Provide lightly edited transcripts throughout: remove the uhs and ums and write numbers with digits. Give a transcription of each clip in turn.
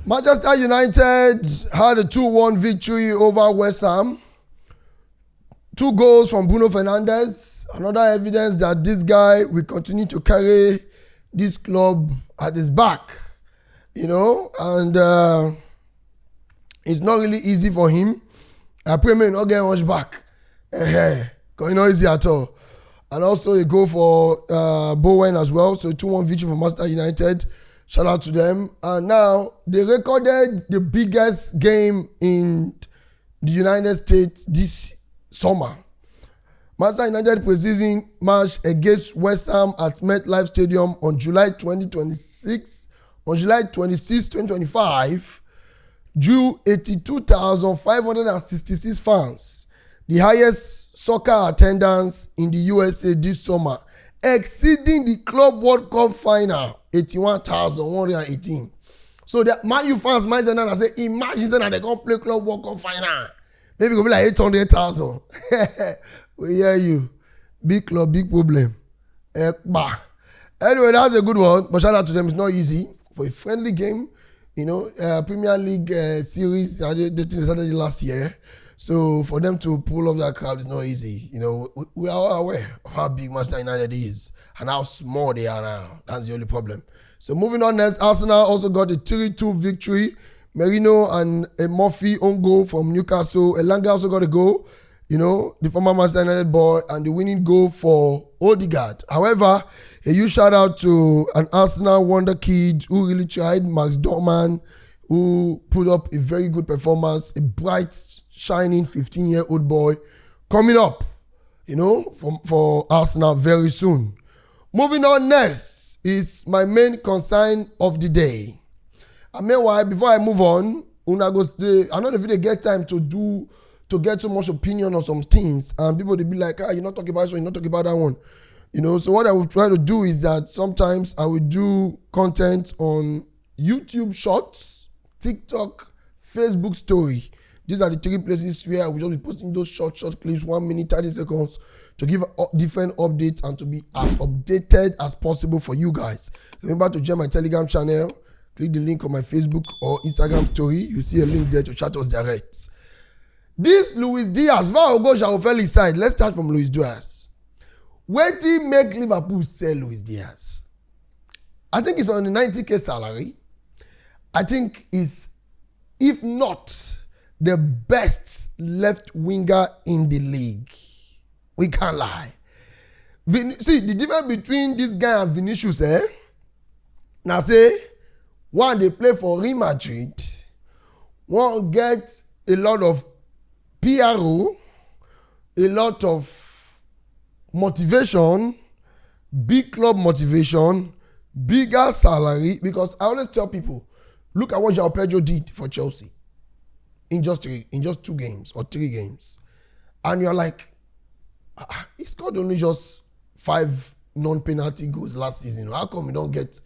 Manchester United had a 2-1 victory over West Ham. 2 goals from Bruno Fernandes. Another evidence that this guy will continue to carry this club at his back. And it's not really easy for him. I pray may not get much back. Because it's not easy at all. And also a goal for Bowen as well. So 2-1 victory for Manchester United. Shout out to them. And now they recorded the biggest game in the United States this summer. Manchester United preseason match against West Ham at MetLife Stadium on July 26, 2025, drew 82,566 fans, the highest soccer attendance in the USA this summer, exceeding the Club World Cup final, 81,118. So the Man U fans might say now, say, imagine that they can't play Club World Cup final. Maybe it will be like 800,000. We hear you. Big club, big problem. Anyway, that's a good one. But shout out to them. It's not easy for a friendly game. Premier League series, they started last year. So for them to pull off that crowd is not easy. We are all aware of how big Manchester United is and how small they are now. That's the only problem. So moving on next, Arsenal also got a 3-2 victory. Merino and Murphy own goal from Newcastle. Elanga also got a goal. The former Manchester United boy, and the winning goal for Odegaard. However, a huge shout out to an Arsenal wonder kid who really tried, Max Dorman, who put up a very good performance, a bright, shining 15-year-old boy coming up, for Arsenal very soon. Moving on next is my main concern of the day. And meanwhile, before I move on, I know if they get time to get so much opinion on some things, and people they be like, you're not talking about this one, you're not talking about that one. So what I will try to do is that sometimes I will do content on YouTube Shorts, TikTok, Facebook Story. These are the 3 places where I will just be posting those short clips, 1 minute, 30 seconds, to give different updates and to be as updated as possible for you guys. Remember to join my Telegram channel. Click the link on my Facebook or Instagram story. You see a link there to chat us direct. This Luis Diaz, go Joao Felix side. Let's start from Luis Diaz. Where did he make Liverpool sell Luis Diaz? I think it's on a 90k salary. I think it's, if not, the best left winger in the league. We can't lie. See, the difference between this guy and Vinicius, now say, one, they play for Real Madrid. One gets a lot of PRO, a lot of motivation, big club motivation, bigger salary. Because I always tell people, look at what Joao Pedro did for Chelsea in just 2 games or 3 games, and you're like, he scored only just 5 non-penalty goals last season. How come you don't get?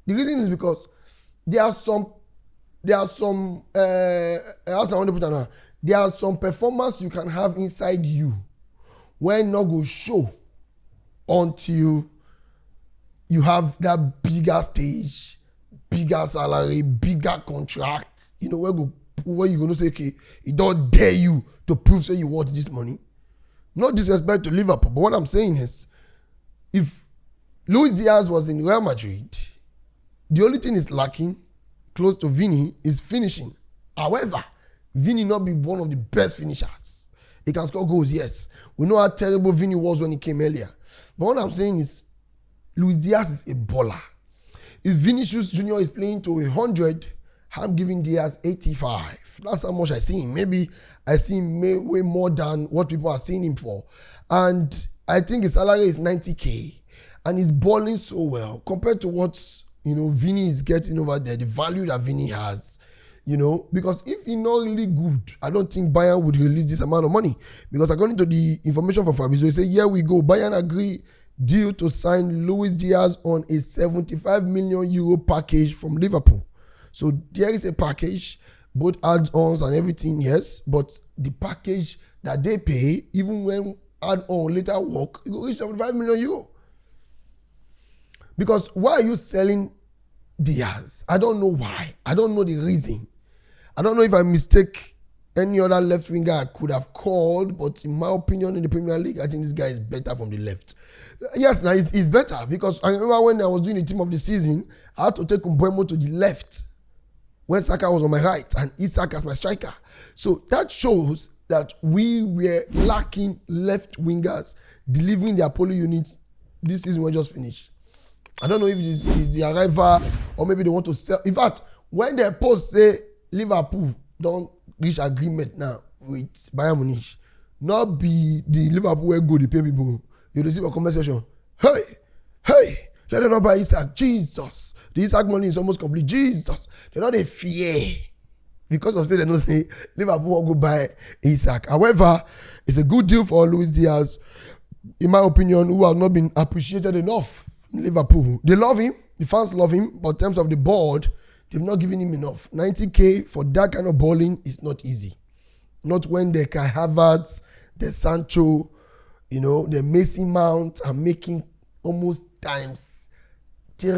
The reason is because there are some performance you can have inside you when not go show until you have that bigger stage, bigger salary, bigger contract. Where you're going to say, okay, it don't dare you to prove say you want this money. No disrespect to Liverpool, but what I'm saying is, if Luis Diaz was in Real Madrid, the only thing is lacking close to Vini is finishing. However, Vini not be one of the best finishers. He can score goals, yes. We know how terrible Vini was when he came earlier. But what I'm saying is, Luis Diaz is a baller. If Vinicius Jr. is playing to 100, I'm giving Diaz 85. That's how much I see him. Maybe I see him way more than what people are seeing him for. And I think his salary is 90k. And he's balling so well compared to what, Vini is getting over there, the value that Vini has. Because if he's not really good, I don't think Bayern would release this amount of money. Because according to the information from Fabrizio, he said, here we go. Bayern agree deal to sign Luis Diaz on a 75 million euro package from Liverpool. So there is a package, both add-ons and everything, yes. But the package that they pay, even when add-on later work, it will reach 75 million euro. Because why are you selling Diaz. I don't know why. I don't know the reason. I don't know if I mistake any other left winger I could have called, but in my opinion, in the Premier League, I think this guy is better from the left. Yes, now he's better because I remember when I was doing the team of the season, I had to take Mbeumo to the left when Saka was on my right and Isak as my striker. So that shows that we were lacking left wingers delivering their polo units. This season we just finished. I don't know if it's the arrival or maybe they want to sell. In fact, when the post say Liverpool don't reach agreement now with Bayern Munich, not be the Liverpool where go the pay people. You receive a comment section. Hey, let them not buy Isak. Jesus, the Isak money is almost complete. Jesus, they're not a fear because of say they don't say Liverpool will go buy Isak. However, it's a good deal for Luis Diaz, in my opinion, who have not been appreciated enough in Liverpool. They love him, the fans love him, but in terms of the board, they've not given him enough. 90k for that kind of balling is not easy. Not when the Kai Havertz, the Sancho, the Mason Mount are making almost times 4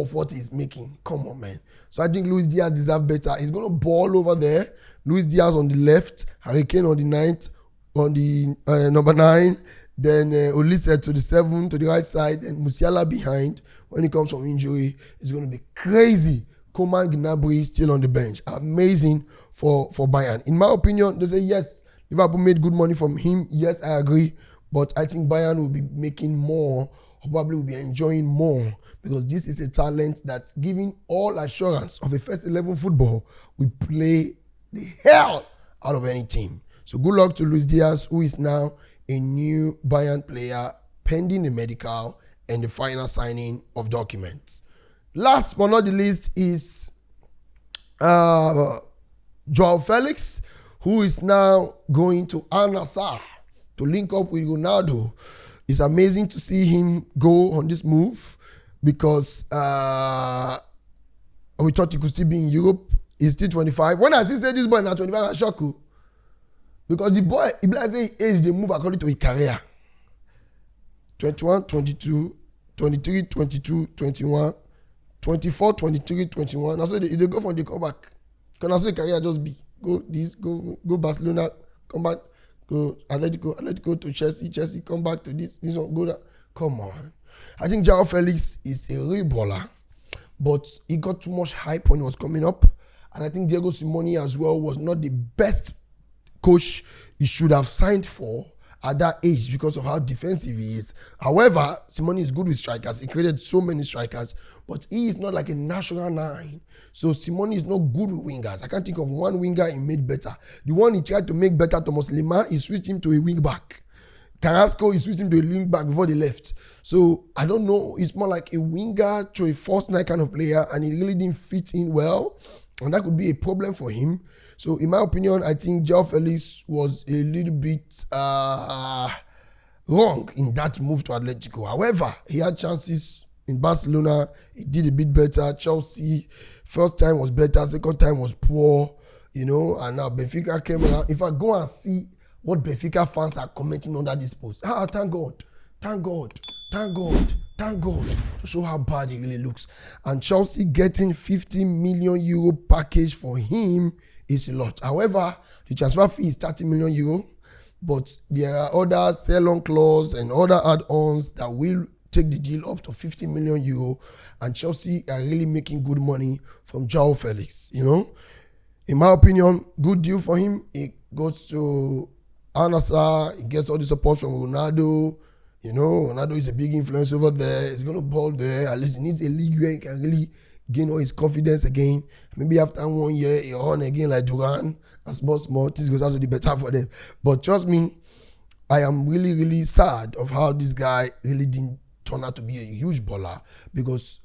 of what he's making. Come on, man. So I think Luis Diaz deserves better. He's going to ball over there. Luis Diaz on the left, Harry Kane on the 9th, on the number 9. Then Olise to the 7 to the right side, and Musiala behind. When he comes from injury, it's going to be crazy. Coman Gnabry still on the bench. Amazing for Bayern. In my opinion, they say yes, Liverpool made good money from him. Yes, I agree. But I think Bayern will be making more, or probably will be enjoying more, because this is a talent that's giving all assurance of a first 11 football. We play the hell out of any team. So good luck to Luis Diaz, who is now a new Bayern player pending the medical and the final signing of documents. Last but not the least is Joao Felix, who is now going to Al-Nassr to link up with Ronaldo. It's amazing to see him go on this move because we thought he could still be in Europe. He's still 25. When I see say this boy now 25, I'm shocked. Because the boy, he like say age they move according to his career. 21, 22, 23, 22, 21, 24, 23, 21. Now so they go from the comeback. Because now so the career just be go Barcelona, come back, go Atletico to Chelsea, come back to this one, go that. Come on. I think Joao Felix is a real baller, but he got too much hype when he was coming up. And I think Diego Simeone as well was not the best coach he should have signed for at that age because of how defensive he is. However, Simeone is good with strikers. He created so many strikers, but he is not like a national 9. So Simeone is not good with wingers. I can't think of one winger he made better. The one he tried to make better, Thomas Lemar, he switched him to a wing back. Carrasco, he switched him to a wing back before they left. So I don't know. It's more like a winger to a false 9 kind of player, and he really didn't fit in well. And that could be a problem for him. So, in my opinion, I think Joao Felix was a little bit wrong in that move to Atletico. However, he had chances in Barcelona. He did a bit better. Chelsea, first time was better. Second time was poor. And now Benfica came around. If I go and see what Benfica fans are commenting under this post, thank God. To show how bad he really looks. And Chelsea getting 50 million euro package for him is a lot. However, the transfer fee is 30 million euro, but there are other sell-on clause and other add-ons that will take the deal up to 50 million euro. And Chelsea are really making good money from Joao Felix. In my opinion, good deal for him. He goes to Al-Nassr, he gets all the support from Ronaldo. Ronaldo is a big influence over there. He's going to ball there. At least he needs a league where he can really gain all his confidence again. Maybe after 1 year, he'll run again like Duran. And small, things goes out to be better for them. But trust me, I am really, really sad of how this guy really didn't turn out to be a huge baller. Because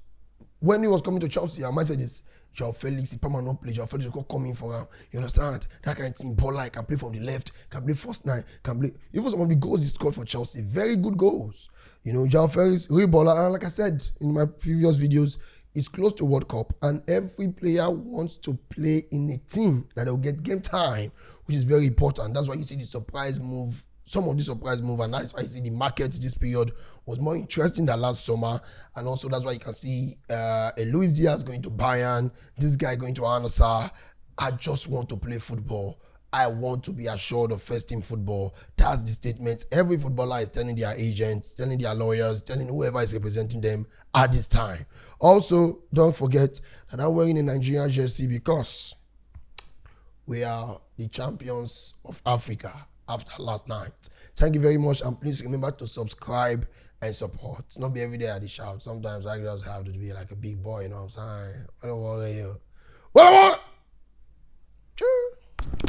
when he was coming to Chelsea, I might say this, Joao Felix, he permanent play. Joao Felix will come in for him. You understand? That kind of thing. Baller, can play from the left, can play first 9, can play. Even some of the goals he scored for Chelsea, very good goals. Joao Felix, real baller. And like I said in my previous videos, it's close to World Cup, and every player wants to play in a team that will get game time, which is very important. That's why you see the surprise move some of the surprise move, and that's why you see the market this period was more interesting than last summer. And also that's why you can see a Luis Diaz going to Bayern, this guy going to Al-Nassr. I just want to play football. I want to be assured of first team football. That's the statement every footballer is telling their agents, telling their lawyers, telling whoever is representing them at this time. Also, don't forget that I'm wearing a Nigerian jersey because we are the champions of Africa after last night. Thank you very much, and please remember to subscribe and support. Not be every day at the shout. Sometimes I just have to be like a big boy, you know what I'm saying? I don't worry you. What I want?